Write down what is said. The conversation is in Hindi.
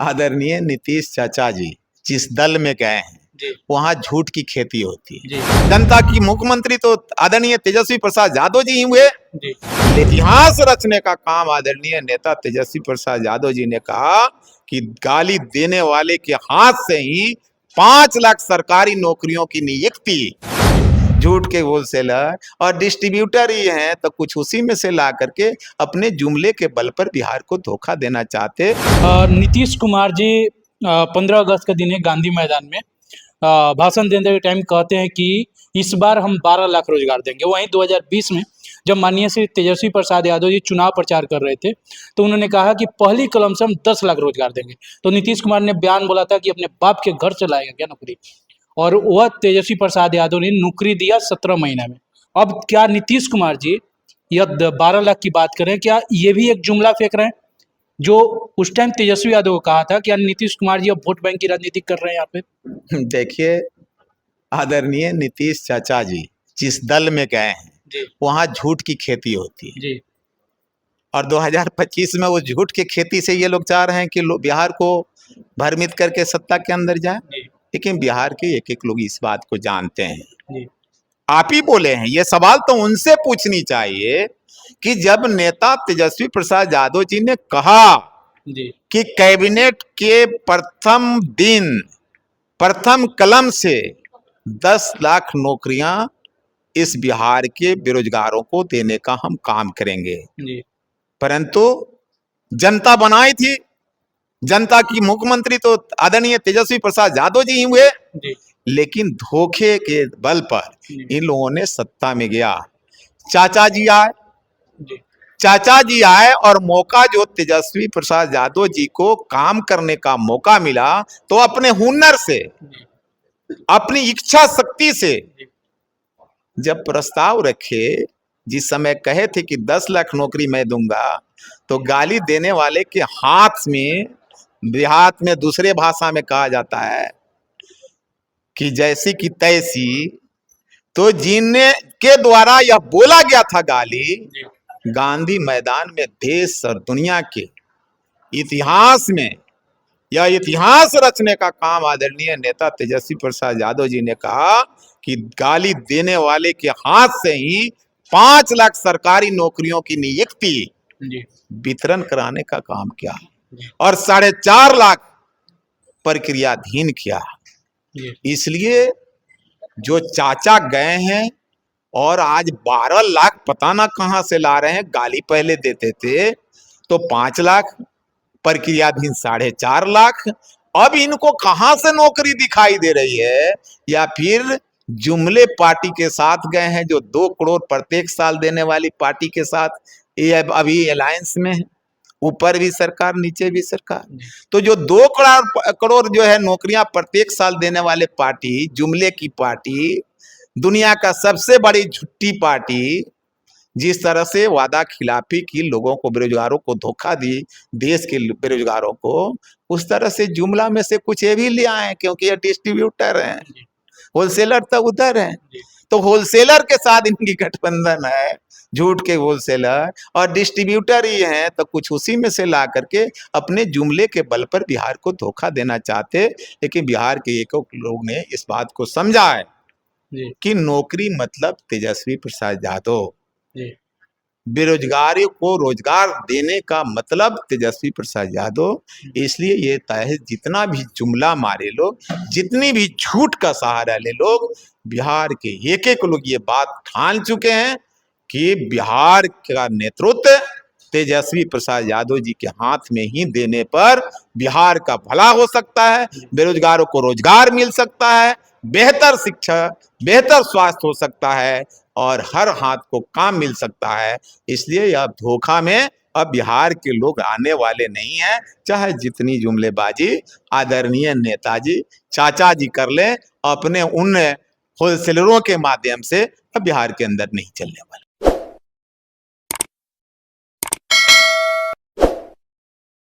आदरणीय नीतीश चाचा जी जिस दल में गए हैं वहां झूठ की खेती होती है। जनता की मुख्यमंत्री तो आदरणीय तेजस्वी प्रसाद यादव जी ही हुए। इतिहास रचने का काम आदरणीय नेता तेजस्वी प्रसाद यादव जी ने कहा कि गाली देने वाले के हाथ से ही 5 लाख सरकारी नौकरियों की नियुक्ति। झूठ के होलसेलर और डिस्ट्रीब्यूटर ही हैं, तो कुछ उसी में से ला करके अपने जुमले के बल पर बिहार को धोखा देना चाहते। नीतीश कुमार जी 15 अगस्त के दिन है गांधी मैदान में भाषण देने के टाइम कहते हैं कि इस बार हम 12 लाख रोजगार देंगे। वहीं 2020 में जब माननीय श्री तेजस्वी प्रसाद यादव जी चुनाव प्रचार कर रहे थे तो उन्होंने कहा कि पहली कलम से हम 10 लाख रोजगार देंगे। तो नीतीश कुमार ने बयान बोला था कि अपने बाप के घर से लाएगा क्या नौकरी, और वह तेजस्वी प्रसाद यादव ने नौकरी दिया 17 महीने में। अब क्या नीतीश कुमार जी यह 12 लाख की बात करें, क्या ये भी एक जुमला फेंक रहे हैं जो उस टाइम तेजस्वी यादव को कहा था? क्या नीतीश कुमार जी अब वोट बैंक की राजनीति कर रहे हैं यहाँ पे? देखिए, आदरणीय नीतीश चाचा जी जिस दल में गए हैं वहां झूठ की खेती होती है जी। और 2025 में वो झूठ की खेती से ये लोग चाह रहे हैं कि बिहार को भ्रमित करके सत्ता के अंदर जाए। लेकिन बिहार के एक एक लोग इस बात को जानते हैं। आप ही बोले हैं, ये सवाल तो उनसे पूछनी चाहिए कि जब नेता तेजस्वी प्रसाद यादव जी ने कहा कि कैबिनेट के प्रथम दिन प्रथम कलम से 10 लाख नौकरियां इस बिहार के बेरोजगारों को देने का हम काम करेंगे, परंतु जनता बनाई थी, जनता की मुख्यमंत्री तो आदरणीय तेजस्वी प्रसाद यादव जी ही हुए। लेकिन धोखे के बल पर इन लोगों ने सत्ता में गया। चाचा जी आए और मौका जो तेजस्वी प्रसाद यादव जी को काम करने का मौका मिला तो अपने हुनर से, अपनी इच्छा शक्ति से जब प्रस्ताव रखे, जिस समय कहे थे कि 10 लाख नौकरी मैं दूंगा, तो गाली देने वाले के हाथ में, देहात में दूसरे भाषा में कहा जाता है कि जैसी की तैसी, तो जिनने के द्वारा यह बोला गया था गाली, गांधी मैदान में देश और दुनिया के इतिहास में यह इतिहास रचने का काम आदरणीय नेता तेजस्वी प्रसाद यादव जी ने कहा कि गाली देने वाले के हाथ से ही 5 लाख सरकारी नौकरियों की नियुक्ति वितरण कराने का काम किया और 4.5 लाख प्रक्रियाधीन किया। इसलिए जो चाचा गए हैं और आज 12 लाख पता ना कहां से ला रहे हैं। गाली पहले देते थे तो 5 लाख, प्रक्रियाधीन 4.5 लाख। अब इनको कहां से नौकरी दिखाई दे रही है, या फिर जुमले पार्टी के साथ गए हैं जो 2 करोड़ प्रत्येक साल देने वाली पार्टी के साथ ये अभी अलायंस में है, ऊपर भी सरकार नीचे भी सरकार। तो जो 2 करोड़ जो है नौकरियां प्रत्येक साल देने वाले पार्टी, जुमले की पार्टी, दुनिया का सबसे बड़ी झूठी पार्टी, जिस तरह से वादा खिलाफी की, लोगों को, बेरोजगारों को धोखा दी, देश के बेरोजगारों को, उस तरह से जुमला में से कुछ ये भी ले आए, क्योंकि ये डिस्ट्रीब्यूटर हैं, होलसेलर तो उधर है, तो होलसेलर के साथ इनकी गठबंधन है। झूठ के होलसेलर और डिस्ट्रीब्यूटर ही हैं, तो कुछ उसी में से ला करके अपने जुमले के बल पर बिहार को धोखा देना चाहते। लेकिन बिहार के एक लोग ने इस बात को समझा है कि नौकरी मतलब तेजस्वी प्रसाद यादव, बेरोजगारी को रोजगार देने का मतलब तेजस्वी प्रसाद यादव। इसलिए ये तय है, जितना भी जुमला मारे लोग, जितनी भी झूठ का सहारा ले लोग, बिहार के एक एक लोग ये बात ठान चुके हैं कि बिहार का नेतृत्व तेजस्वी प्रसाद यादव जी के हाथ में ही देने पर बिहार का भला हो सकता है, बेरोजगारों को रोजगार मिल सकता है, बेहतर शिक्षा, बेहतर स्वास्थ्य हो सकता है और हर हाथ को काम मिल सकता है। इसलिए यह धोखा में अब बिहार के लोग आने वाले नहीं हैं, चाहे जितनी जुमलेबाजी आदरणीय नेताजी चाचा जी कर ले, अपने उन होलसेलरों के माध्यम से अब बिहार के अंदर नहीं चलने वाला।